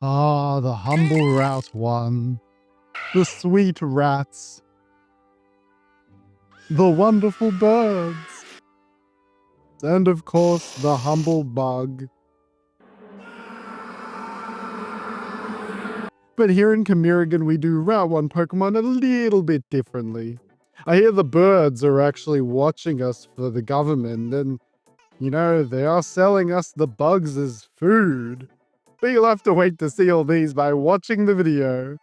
Ah, the humble route one. The sweet rats. The wonderful birds. And of course, the humble bug. But here in Camirigan, we do Route 1 Pokemon a little bit differently. I hear the birds are actually watching us for the government, and, they are selling us the bugs as food. But you'll have to wait to see all these by watching the video.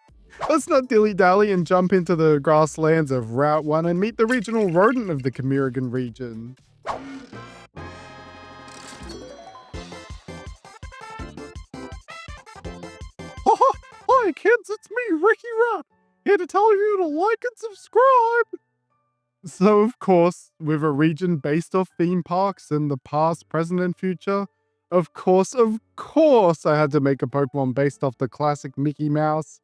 Let's not dilly-dally and jump into the grasslands of Route 1 and meet the regional rodent of the Camirigan region. Hi kids, it's me, Ricky Rat, here to tell you to like and subscribe! So of course, with a region based off theme parks in the past, present, and future, of course, I had to make a Pokemon based off the classic Mickey Mouse.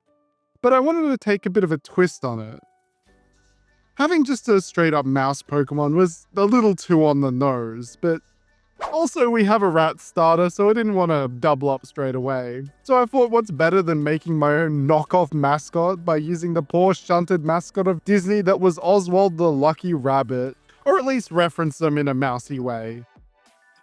But I wanted to take a bit of a twist on it. Having just a straight up mouse Pokemon was a little too on the nose, but also we have a rat starter, so I didn't want to double up straight away. So I thought, what's better than making my own knockoff mascot by using the poor shunted mascot of Disney that was Oswald the Lucky Rabbit, or at least reference them in a mousy way.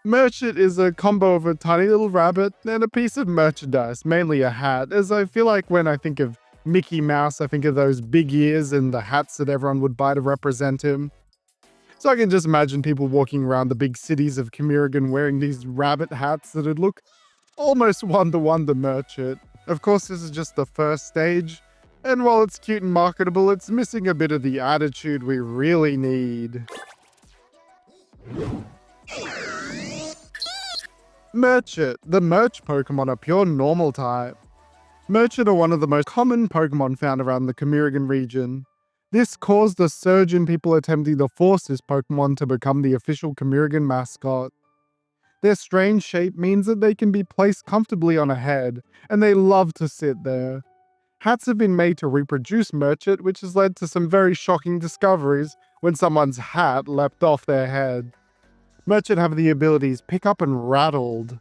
Merchant is a combo of a tiny little rabbit and a piece of merchandise, mainly a hat, as I feel like when I think of Mickey Mouse, I think of those big ears and the hats that everyone would buy to represent him. So I can just imagine people walking around the big cities of Camirigan wearing these rabbit hats that'd look almost one-to-one to Merchant. Of course, this is just the first stage, and while it's cute and marketable, it's missing a bit of the attitude we really need. Merchant, the Merch Pokemon are pure normal type. Merchant are one of the most common Pokemon found around the Camirigan region. This caused a surge in people attempting to force this Pokemon to become the official Camirigan mascot. Their strange shape means that they can be placed comfortably on a head, and they love to sit there. Hats have been made to reproduce Merchant, which has led to some very shocking discoveries when someone's hat leapt off their head. Merchant have the abilities Pick Up and Rattled.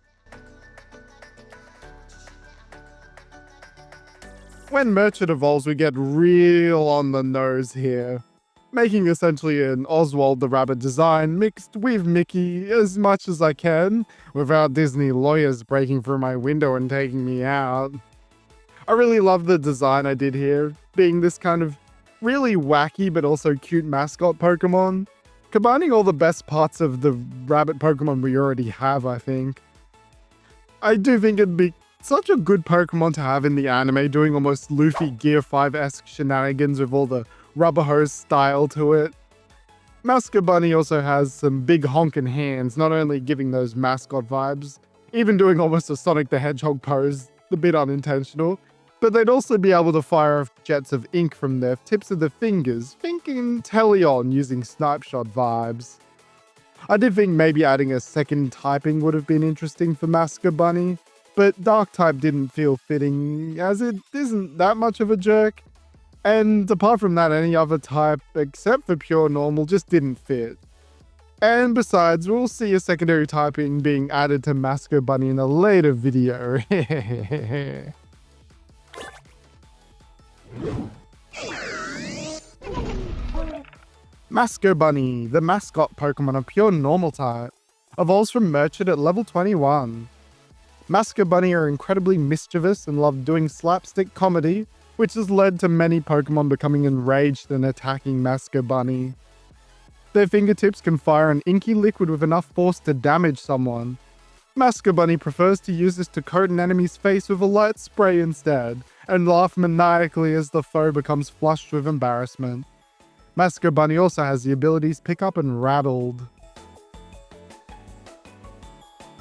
When Merchant evolves, we get real on the nose here, making essentially an Oswald the Rabbit design mixed with Mickey as much as I can, without Disney lawyers breaking through my window and taking me out. I really love the design I did here, being this kind of really wacky but also cute mascot Pokemon, combining all the best parts of the rabbit Pokemon we already have, I think. I do think it'd be such a good Pokemon to have in the anime, doing almost Luffy Gear 5-esque shenanigans with all the rubber hose style to it. Masco Bunny also has some big honkin' hands, not only giving those mascot vibes, even doing almost a Sonic the Hedgehog pose, a bit unintentional, but they'd also be able to fire off jets of ink from their tips of the fingers, thinking Teleon using Snipe Shot vibes. I did think maybe adding a second typing would have been interesting for Masco Bunny, but Dark type didn't feel fitting, as it isn't that much of a jerk. And apart from that, any other type, except for pure normal, just didn't fit. And besides, we'll see a secondary typing being added to Masco Bunny in a later video. Masco Bunny, the mascot Pokemon of pure normal type, evolves from Merchant at level 21. Masco Bunny are incredibly mischievous and love doing slapstick comedy, which has led to many Pokemon becoming enraged and attacking Masco Bunny. Their fingertips can fire an inky liquid with enough force to damage someone. Masco Bunny prefers to use this to coat an enemy's face with a light spray instead, and laugh maniacally as the foe becomes flushed with embarrassment. Masco Bunny also has the abilities Pick Up and Rattled.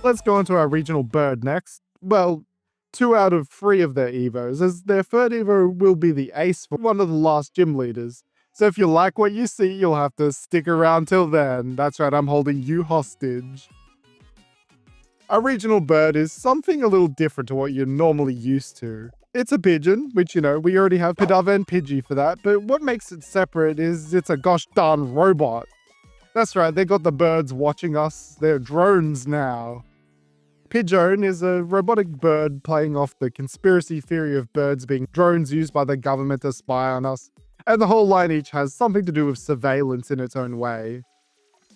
Let's go into our regional bird next. Well, 2 out of 3 of their Evos, as their third Evo will be the ace for one of the last gym leaders. So if you like what you see, you'll have to stick around till then. That's right, I'm holding you hostage. Our regional bird is something a little different to what you're normally used to. It's a pigeon, which, we already have Pidove and Pidgey for that, but what makes it separate is it's a gosh darn robot. That's right, they got the birds watching us. They're drones now. Pidgeon is a robotic bird playing off the conspiracy theory of birds being drones used by the government to spy on us, and the whole line each has something to do with surveillance in its own way.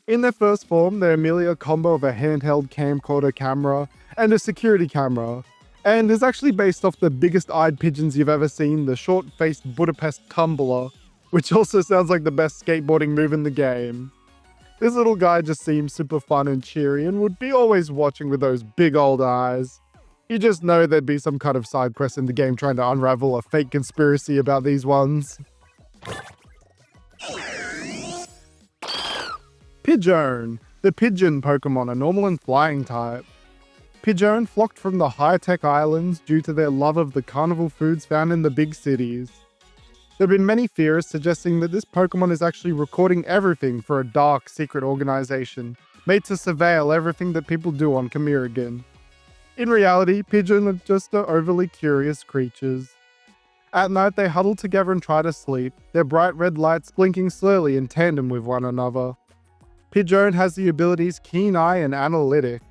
In their first form, they're merely a combo of a handheld camcorder camera and a security camera, and is actually based off the biggest-eyed pigeons you've ever seen, the short-faced Budapest tumbler, which also sounds like the best skateboarding move in the game. This little guy just seems super fun and cheery and would be always watching with those big old eyes. You just know there'd be some kind of side quest in the game trying to unravel a fake conspiracy about these ones. Pidgeon. The Pidgeon Pokémon are normal and flying type. Pidgeon flocked from the high-tech islands due to their love of the carnival foods found in the big cities. There have been many theories suggesting that this Pokémon is actually recording everything for a dark, secret organization, made to surveil everything that people do on Camirigan. In reality, Pidgeon are just overly curious creatures. At night, they huddle together and try to sleep, their bright red lights blinking slowly in tandem with one another. Pidgeon has the abilities Keen Eye and Analytic.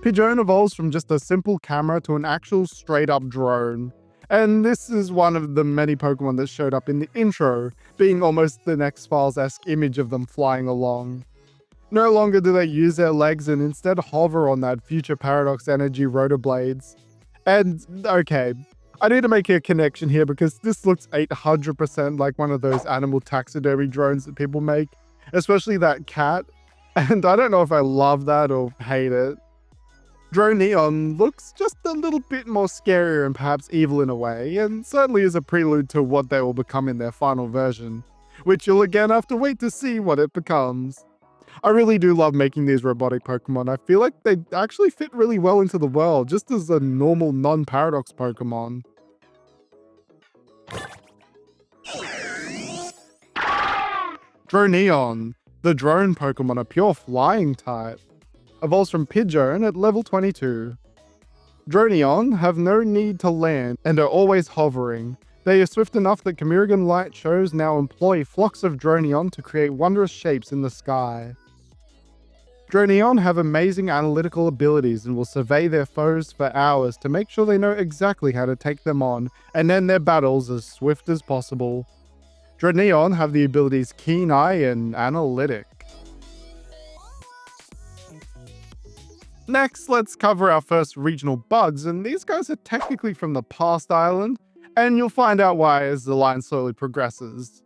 Pidgeon evolves from just a simple camera to an actual straight-up drone. And this is one of the many Pokemon that showed up in the intro, being almost an X-Files-esque image of them flying along. No longer do they use their legs and instead hover on that future Paradox Energy rotor blades. And, okay, I need to make a connection here because this looks 800% like one of those animal taxidermy drones that people make, especially that cat. And I don't know if I love that or hate it. Drone Neon looks just a little bit more scarier and perhaps evil in a way, and certainly is a prelude to what they will become in their final version, which you'll again have to wait to see what it becomes. I really do love making these robotic Pokemon. I feel like they actually fit really well into the world, just as a normal non-Paradox Pokemon. Droneon. The drone Pokemon are pure flying type. Evolves from Pidgeon at level 22. Droneon have no need to land and are always hovering. They are swift enough that Camirigan light shows now employ flocks of Droneon to create wondrous shapes in the sky. Droneon have amazing analytical abilities and will survey their foes for hours to make sure they know exactly how to take them on and end their battles as swift as possible. Droneon have the abilities Keen Eye and Analytic. Next, let's cover our first regional bugs, and these guys are technically from the past island, and you'll find out why as the line slowly progresses.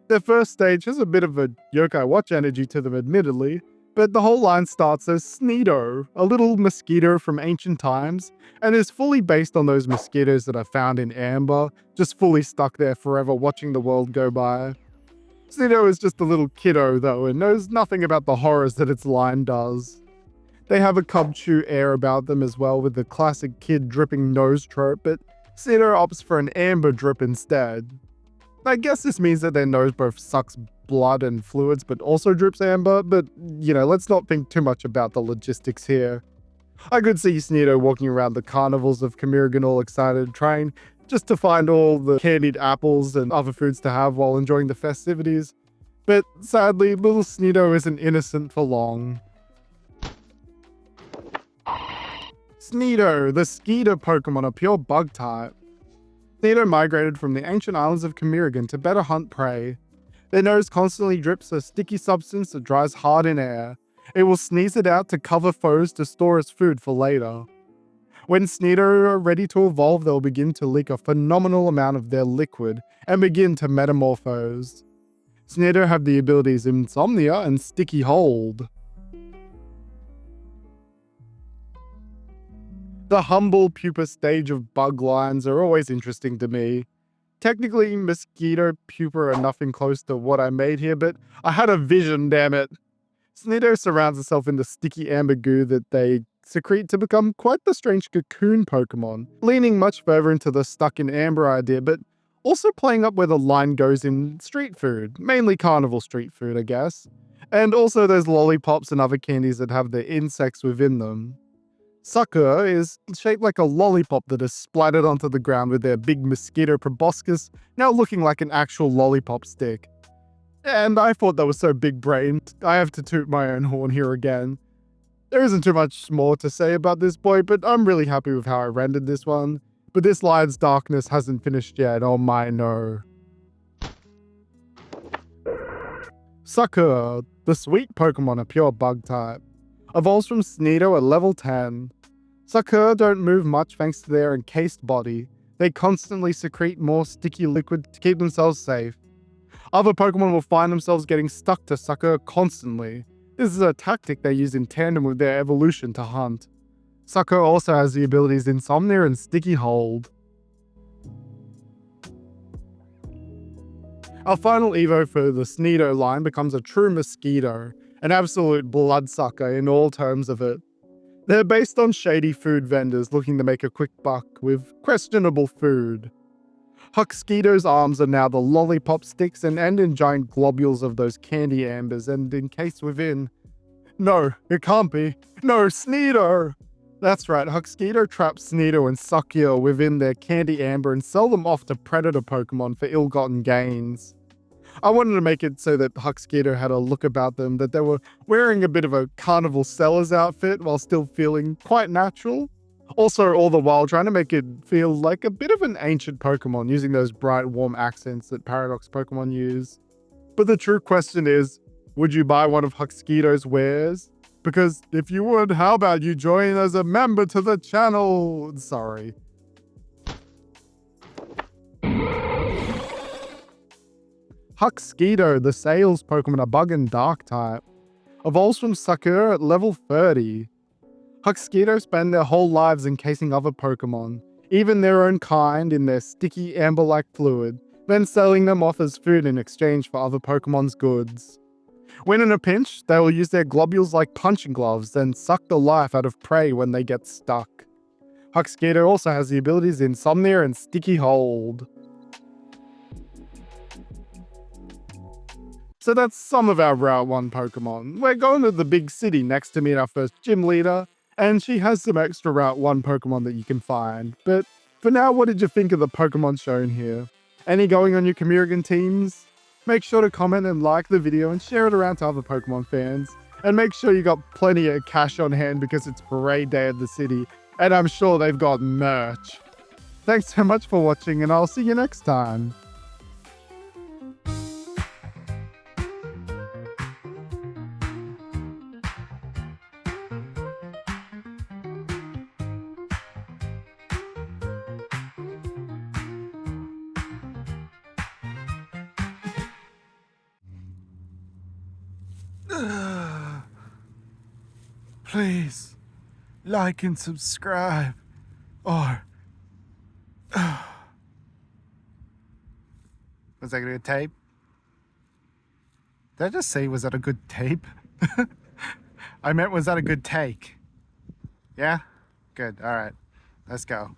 Their first stage has a bit of a Yokai Watch energy to them admittedly, but the whole line starts as Sneedo, a little mosquito from ancient times, and is fully based on those mosquitoes that are found in Amber, just fully stuck there forever watching the world go by. Sneedo is just a little kiddo though, and knows nothing about the horrors that its line does. They have a Cubchoo air about them as well with the classic kid dripping nose trope, but Sneedo opts for an amber drip instead. I guess this means that their nose both sucks blood and fluids but also drips amber, but let's not think too much about the logistics here. I could see Sneedo walking around the carnivals of Camirigan all excited, trying just to find all the candied apples and other foods to have while enjoying the festivities, but sadly little Sneedo isn't innocent for long. Sneedo, the Skeeter Pokemon, are pure bug type. Sneedo migrated from the ancient islands of Camirigan to better hunt prey. Their nose constantly drips a sticky substance that dries hard in air. It will sneeze it out to cover foes to store as food for later. When Sneedo are ready to evolve, they'll begin to leak a phenomenal amount of their liquid and begin to metamorphose. Sneedo have the abilities Insomnia and Sticky Hold. The humble pupa stage of bug lines are always interesting to me. Technically, mosquito pupa are nothing close to what I made here, but I had a vision, damn it. Sneedo surrounds itself in the sticky amber goo that they secrete to become quite the strange cocoon Pokemon, leaning much further into the stuck in amber idea, but also playing up where the line goes in street food, mainly carnival street food, I guess. And also those lollipops and other candies that have the insects within them. Sucker is shaped like a lollipop that is splattered onto the ground with their big mosquito proboscis now looking like an actual lollipop stick. And I thought that was so big-brained. I have to toot my own horn here again. There isn't too much more to say about this boy, but I'm really happy with how I rendered this one. But this Lion's Darkness hasn't finished yet, oh my no. Sakura, the sweet Pokemon, a pure bug type. Evolves from Sneasel at level 10. Sakura don't move much thanks to their encased body. They constantly secrete more sticky liquid to keep themselves safe. Other Pokemon will find themselves getting stuck to Sakura constantly. This is a tactic they use in tandem with their evolution to hunt. Sakura also has the abilities Insomnia and Sticky Hold. Our final Evo for the Sneasel line becomes a true Mosquito, an absolute bloodsucker in all terms of it. They're based on shady food vendors looking to make a quick buck with questionable food. Huxkito's arms are now the lollipop sticks and end in giant globules of those candy ambers and encased within. No, it can't be. No, Sneasel! That's right, Huxkito traps Sneasel and Sakura within their candy amber and sell them off to predator Pokemon for ill-gotten gains. I wanted to make it so that Huxkito had a look about them, that they were wearing a bit of a carnival seller's outfit while still feeling quite natural. Also, all the while trying to make it feel like a bit of an ancient Pokemon, using those bright, warm accents that Paradox Pokemon use. But the true question is, would you buy one of Huxkito's wares? Because if you would, how about you join as a member to the channel? Sorry. Huxkito, the sales Pokemon, a bug and dark type. Evolves from Sakura at level 30. Huxkito spend their whole lives encasing other Pokemon, even their own kind, in their sticky amber-like fluid, then selling them off as food in exchange for other Pokemon's goods. When in a pinch, they will use their globules like punching gloves and suck the life out of prey when they get stuck. Huxkito also has the abilities Insomnia and Sticky Hold. So that's some of our Route 1 Pokemon. We're going to the big city next to meet our first gym leader, and she has some extra Route 1 Pokemon that you can find. But for now, what did you think of the Pokemon shown here? Any going on your Community teams? Make sure to comment and like the video and share it around to other Pokemon fans. And make sure you got plenty of cash on hand because it's parade day at the city, and I'm sure they've got merch. Thanks so much for watching, and I'll see you next time. Please, like and subscribe, or... Was that a good tape? Did I just say, was that a good tape? I meant, was that a good take? Yeah? Good, alright. Let's go.